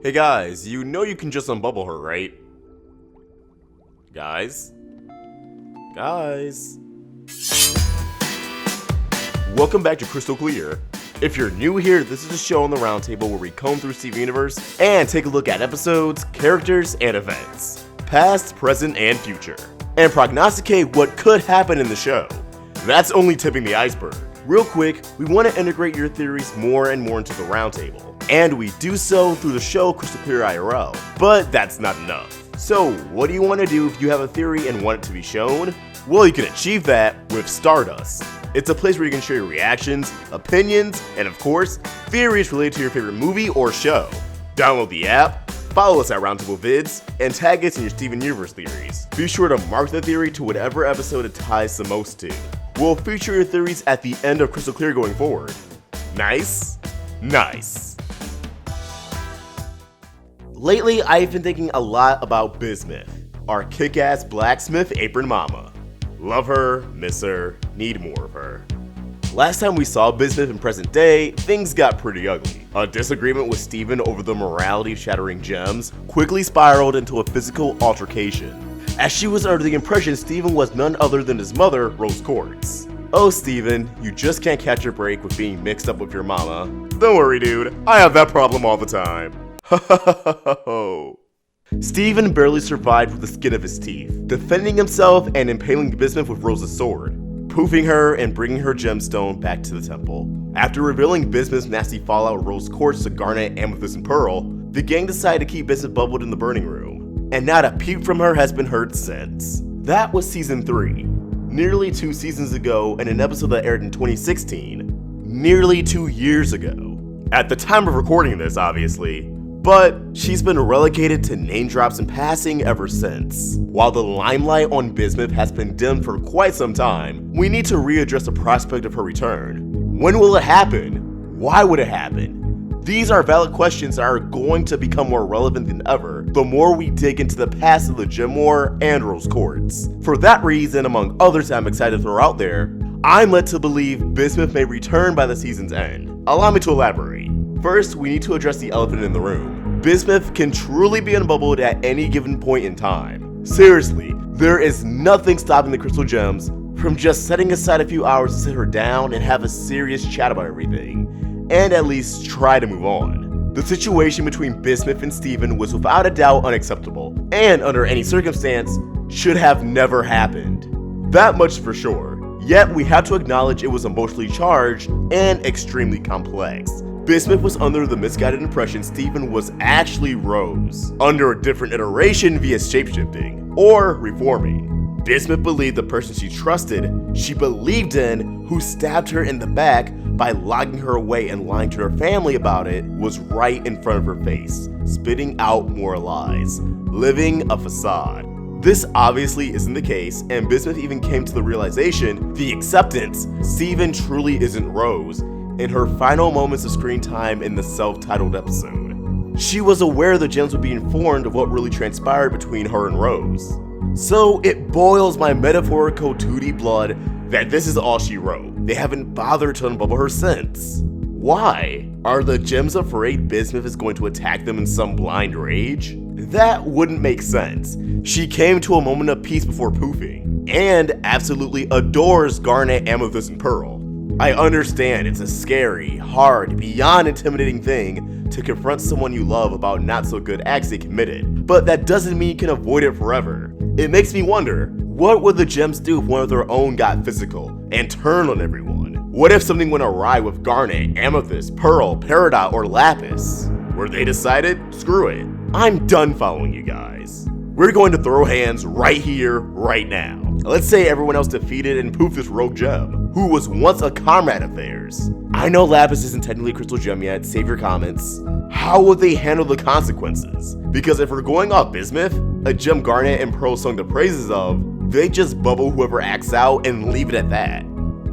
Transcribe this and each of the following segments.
Hey guys, you know you can just unbubble her, right? Guys? Welcome back to Crystal Clear. If you're new here, this is a show on the Roundtable where we comb through Steven Universe and take a look at episodes, characters, and events, past, present, and future, and prognosticate what could happen in the show. That's only tipping the iceberg. Real quick, we want to integrate your theories more and more into the Roundtable, and we do so through the show Crystal Clear IRL, but that's not enough. So what do you want to do if you have a theory and want it to be shown? Well, you can achieve that with Stardust. It's a place where you can share your reactions, opinions, and of course, theories related to your favorite movie or show. Download the app, follow us at Roundtable Vids, and tag us in your Steven Universe theories. Be sure to mark the theory to whatever episode it ties the most to. We'll feature your theories at the end of Crystal Clear going forward. Nice? Nice. Lately, I've been thinking a lot about Bismuth, our kick-ass blacksmith apron mama. Love her, miss her, need more of her. Last time we saw Bismuth in present day, things got pretty ugly. A disagreement with Steven over the morality of shattering gems quickly spiraled into a physical altercation, as she was under the impression Steven was none other than his mother, Rose Quartz. Oh Steven, you just can't catch your break with being mixed up with your mama. Don't worry dude, I have that problem all the time. Ha ha ha ha ho. Steven barely survived with the skin of his teeth, defending himself and impaling Bismuth with Rose's sword, poofing her and bringing her gemstone back to the temple. After revealing Bismuth's nasty fallout with Rose Quartz to Garnet, Amethyst, and Pearl, the gang decided to keep Bismuth bubbled in the burning room, and not a peep from her has been heard since. That was season 3, nearly 2 seasons ago, and an episode that aired in 2016, nearly 2 years ago. At the time of recording this, obviously, but she's been relegated to name drops in passing ever since. While the limelight on Bismuth has been dimmed for quite some time, we need to readdress the prospect of her return. When will it happen? Why would it happen? These are valid questions that are going to become more relevant than ever the more we dig into the past of the Gem War and Rose Quartz. For that reason, among others I'm excited to throw out there, I'm led to believe Bismuth may return by the season's end. Allow me to elaborate. First, we need to address the elephant in the room. Bismuth can truly be unbubbled at any given point in time. Seriously, there is nothing stopping the Crystal Gems from just setting aside a few hours to sit her down and have a serious chat about everything, and at least try to move on. The situation between Bismuth and Steven was without a doubt unacceptable, and under any circumstance, should have never happened. That much for sure. Yet we have to acknowledge it was emotionally charged and extremely complex. Bismuth was under the misguided impression Steven was actually Rose, under a different iteration via shapeshifting, or reforming. Bismuth believed the person she trusted, she believed in, who stabbed her in the back by locking her away and lying to her family about it, was right in front of her face, spitting out more lies, living a facade. This obviously isn't the case, and Bismuth even came to the realization, the acceptance, Steven truly isn't Rose, in her final moments of screen time in the self-titled episode. She was aware the gems would be informed of what really transpired between her and Rose. So it boils my metaphorical 2D blood that this is all she wrote. They haven't bothered to unbubble her since. Why? Are the gems afraid Bismuth is going to attack them in some blind rage? That wouldn't make sense. She came to a moment of peace before poofing, and absolutely adores Garnet, Amethyst, and Pearl. I understand it's a scary, hard, beyond intimidating thing to confront someone you love about not so good acts they committed, but that doesn't mean you can avoid it forever. It makes me wonder, what would the gems do if one of their own got physical and turned on everyone? What if something went awry with Garnet, Amethyst, Pearl, Peridot, or Lapis? Were they decided? Screw it. I'm done following you guys. We're going to throw hands right here, right now. Let's say everyone else defeated and poofed this rogue gem, who was once a comrade of theirs. I know Lapis isn't technically a crystal gem yet, save your comments. How would they handle the consequences? Because if we're going off Bismuth, a gem Garnet and Pearl sung the praises of, they just bubble whoever acts out and leave it at that.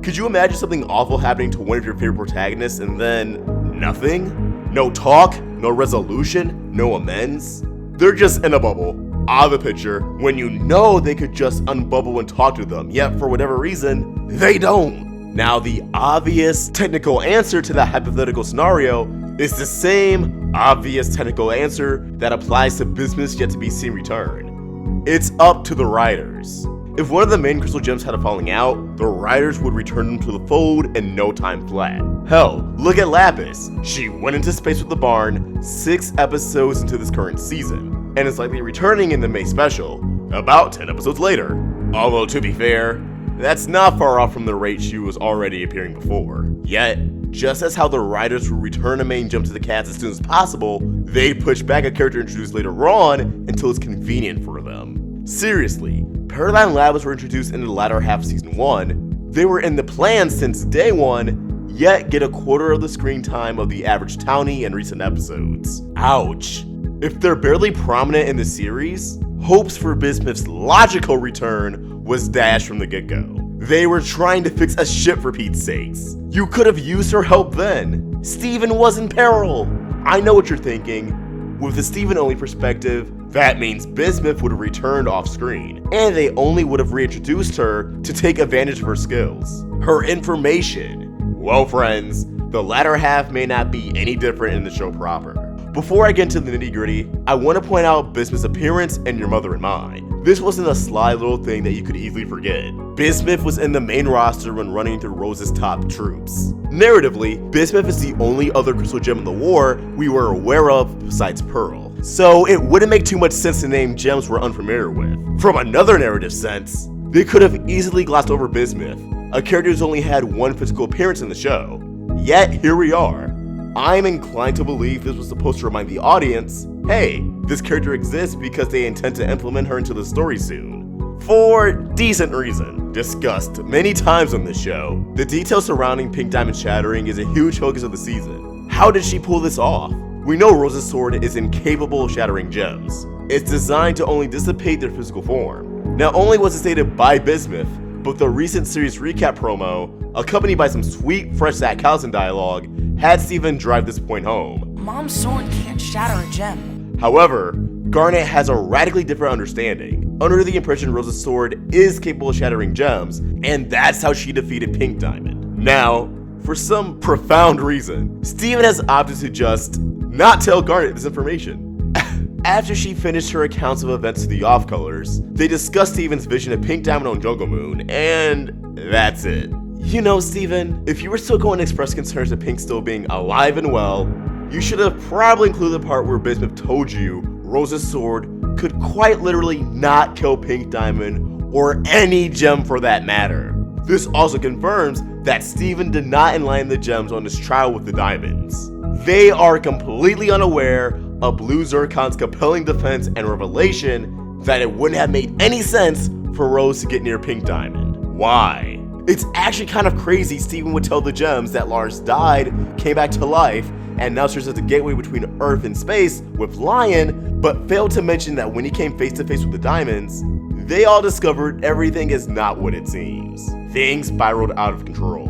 Could you imagine something awful happening to one of your favorite protagonists and then nothing? No talk, no resolution, no amends? They're just in a bubble, out of the picture, when you know they could just unbubble and talk to them, yet for whatever reason, they don't. Now the obvious technical answer to that hypothetical scenario It's the same obvious technical answer that applies to Bismuth's yet to be seen return. It's up to the writers. If one of the main crystal gems had a falling out, the writers would return them to the fold in no time flat. Hell, look at Lapis. She went into space with the barn 6 episodes into this current season, and is likely returning in the May special, about 10 episodes later. Although to be fair, that's not far off from the rate she was already appearing before. Yet, just as how the writers would return a main gem to the cast as soon as possible, they'd push back a character introduced later on until it's convenient for them. Seriously, Paradigm Labs were introduced in the latter half of season 1, they were in the plan since day 1, yet get a quarter of the screen time of the average townie in recent episodes. Ouch. If they're barely prominent in the series, hopes for Bismuth's logical return was dashed from the get-go. They were trying to fix a ship for Pete's sakes. You could have used her help then. Steven was in peril. I know what you're thinking. With the Steven-only perspective, that means Bismuth would have returned off-screen, and they only would have reintroduced her to take advantage of her skills. Her information. Well friends, the latter half may not be any different in the show proper. Before I get into the nitty-gritty, I want to point out Bismuth's appearance and Your Mother and Mine. This wasn't a sly little thing that you could easily forget. Bismuth was in the main roster when running through Rose's top troops. Narratively, Bismuth is the only other crystal gem in the war we were aware of besides Pearl, so it wouldn't make too much sense to name gems we're unfamiliar with. From another narrative sense, they could have easily glossed over Bismuth, a character who's only had one physical appearance in the show. Yet, here we are. I'm inclined to believe this was supposed to remind the audience, hey, this character exists because they intend to implement her into the story soon. For decent reason. Discussed many times on this show, the details surrounding Pink Diamond shattering is a huge focus of the season. How did she pull this off? We know Rose's sword is incapable of shattering gems. It's designed to only dissipate their physical form. Not only was it stated by Bismuth, but the recent series recap promo, accompanied by some sweet fresh Zach Callison dialogue, had Steven drive this point home. Mom's sword can't shatter a gem. However, Garnet has a radically different understanding, under the impression Rose's sword is capable of shattering gems, and that's how she defeated Pink Diamond. Now, for some profound reason, Steven has opted to just not tell Garnet this information. After she finished her accounts of events to the off-colors, they discussed Steven's vision of Pink Diamond on Jungle Moon, and that's it. You know, Steven, if you were still going to express concerns of Pink still being alive and well, you should have probably included the part where Bismuth told you Rose's sword could quite literally not kill Pink Diamond, or any gem for that matter. This also confirms that Steven did not enlighten the gems on his trial with the diamonds. They are completely unaware of Blue Zircon's compelling defense and revelation that it wouldn't have made any sense for Rose to get near Pink Diamond. Why? It's actually kind of crazy Steven would tell the gems that Lars died, came back to life, and now serves as the gateway between Earth and space with Lion, but failed to mention that when he came face to face with the diamonds, they all discovered everything is not what it seems. Things spiraled out of control.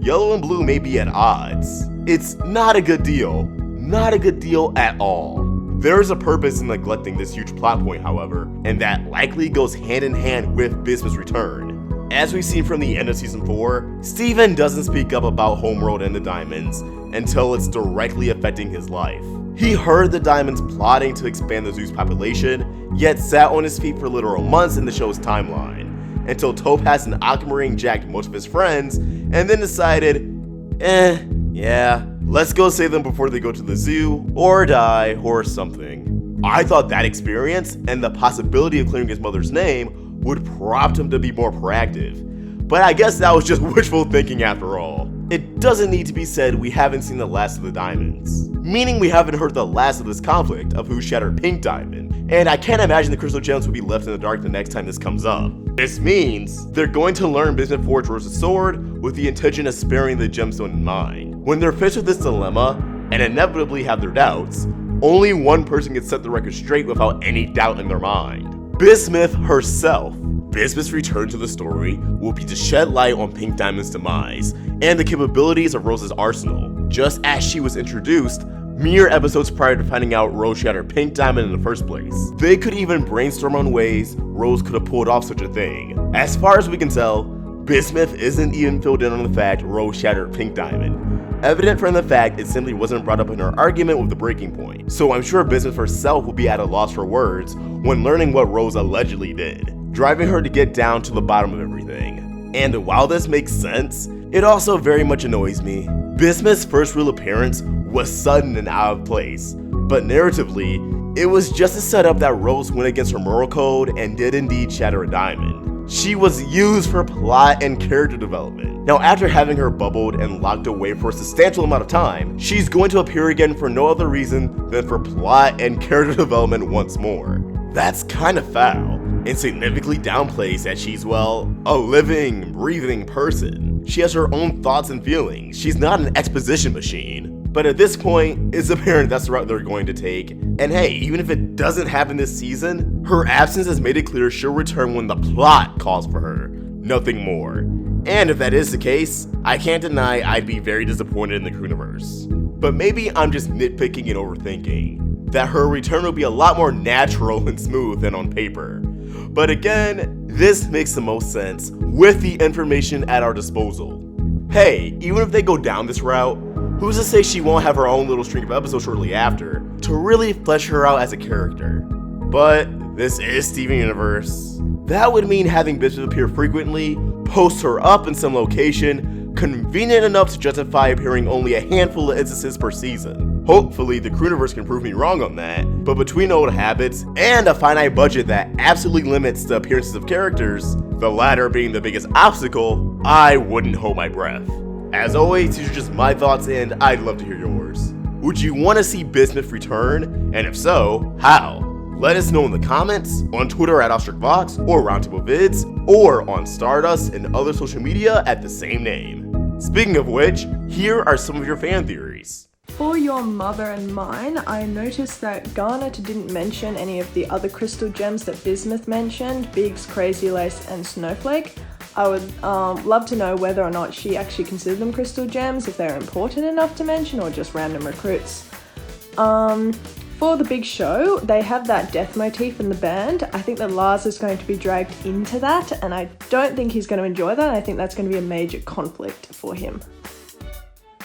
Yellow and Blue may be at odds. It's not a good deal. Not a good deal at all. There is a purpose in neglecting this huge plot point, however, and that likely goes hand in hand with Bismuth's return. As we've seen from the end of season 4, Steven doesn't speak up about Homeworld and the diamonds until it's directly affecting his life. He heard the diamonds plotting to expand the zoo's population, yet sat on his feet for literal months in the show's timeline, until Topaz and Aquamarine jacked most of his friends, and then decided, yeah, let's go save them before they go to the zoo, or die, or something. I thought that experience, and the possibility of clearing his mother's name, would prompt him to be more proactive. But I guess that was just wishful thinking after all. It doesn't need to be said we haven't seen the last of the diamonds, meaning we haven't heard the last of this conflict of who shattered Pink Diamond, and I can't imagine the crystal gems will be left in the dark the next time this comes up. This means they're going to learn Bismuth forged Rose's sword with the intention of sparing the gemstone in mind. When they're faced with this dilemma, and inevitably have their doubts, only one person can set the record straight without any doubt in their mind. Bismuth herself. Bismuth's return to the story will be to shed light on Pink Diamond's demise and the capabilities of Rose's arsenal, just as she was introduced mere episodes prior to finding out Rose shattered Pink Diamond in the first place. They could even brainstorm on ways Rose could have pulled off such a thing. As far as we can tell, Bismuth isn't even filled in on the fact Rose shattered Pink Diamond. evident from the fact it simply wasn't brought up in her argument with the breaking point. So I'm sure Bismuth herself will be at a loss for words when learning what Rose allegedly did, driving her to get down to the bottom of everything. And while this makes sense, it also very much annoys me. Bismuth's first real appearance was sudden and out of place, but narratively, it was just a setup that Rose went against her moral code and did indeed shatter a diamond. She was used for plot and character development. Now, after having her bubbled and locked away for a substantial amount of time, she's going to appear again for no other reason than for plot and character development once more. That's kind of foul, and significantly downplays that she's, well, a living, breathing person. She has her own thoughts and feelings. She's not an exposition machine. But at this point, it's apparent that's the route they're going to take. And hey, even if it doesn't happen this season, her absence has made it clear she'll return when the plot calls for her, nothing more. And if that is the case, I can't deny I'd be very disappointed in the Crewniverse. But maybe I'm just nitpicking and overthinking, that her return will be a lot more natural and smooth than on paper. But again, this makes the most sense with the information at our disposal. Hey, even if they go down this route, who's to say she won't have her own little string of episodes shortly after to really flesh her out as a character? But this is Steven Universe. That would mean having Bismuth appear frequently, post her up in some location, convenient enough to justify appearing only a handful of instances per season. Hopefully the Crewniverse can prove me wrong on that, but between old habits and a finite budget that absolutely limits the appearances of characters, the latter being the biggest obstacle, I wouldn't hold my breath. As always, these are just my thoughts and I'd love to hear yours. Would you want to see Bismuth return? And if so, how? Let us know in the comments, on Twitter at AwestruckVox or Roundtable Vids, or on Stardust and other social media at the same name. Speaking of which, here are some of your fan theories. For your mother and mine, I noticed that Garnet didn't mention any of the other crystal gems that Bismuth mentioned, Biggs, Crazy Lace, and Snowflake. I would love to know whether or not she actually considered them crystal gems, if they're important enough to mention, or just random recruits. For the big show, they have that death motif in the band. I think that Lars is going to be dragged into that, and I don't think he's going to enjoy that. I think that's going to be a major conflict for him.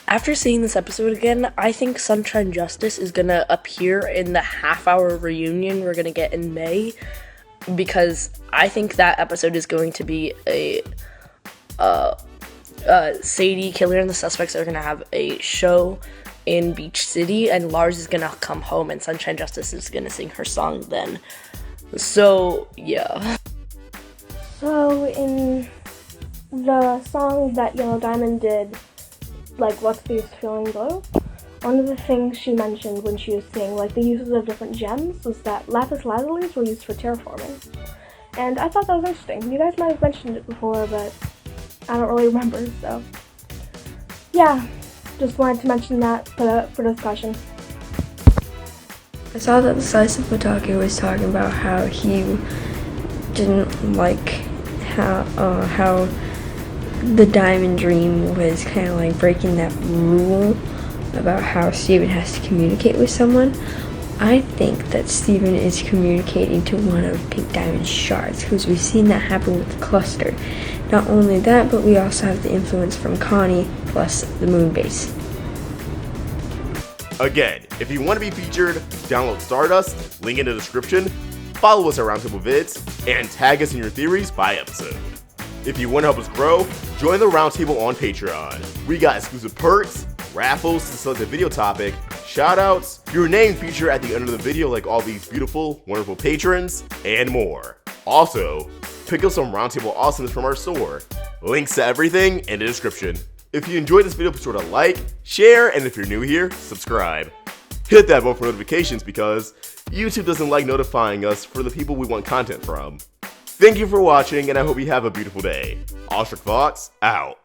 After seeing this episode again, I think Sunshine Justice is going to appear in the half-hour reunion we're going to get in May, because I think that episode is going to be a Sadie, Killer, and the Suspects are going to have a show in Beach City, and Lars is going to come home, and Sunshine Justice is going to sing her song then. So, yeah. So, in the song that Yellow Diamond did, like, What's These Feeling Blue? One of the things she mentioned when she was saying, like, the uses of different gems was that lapis lazulis were used for terraforming. And I thought that was interesting. You guys might have mentioned it before, but I don't really remember, so yeah, just wanted to mention that for discussion. I saw that the Decisive Potake was talking about how he didn't like how the Diamond Dream was kind of like breaking that rule about how Steven has to communicate with someone. I think that Steven is communicating to one of Pink Diamond's shards, because we've seen that happen with the cluster. Not only that, but we also have the influence from Connie, plus the moon base. Again, if you want to be featured, download Stardust, link in the description, follow us at Roundtable Vids, and tag us in your theories by episode. If you want to help us grow, join the Roundtable on Patreon. We got exclusive perks, raffles to select a video topic, shoutouts, your name featured at the end of the video like all these beautiful, wonderful patrons, and more. Also, pick up some Roundtable awesomeness from our store. Links to everything in the description. If you enjoyed this video, be sure to like, share, and if you're new here, subscribe. Hit that bell for notifications because YouTube doesn't like notifying us for the people we want content from. Thank you for watching, and I hope you have a beautiful day. AwestruckVox out.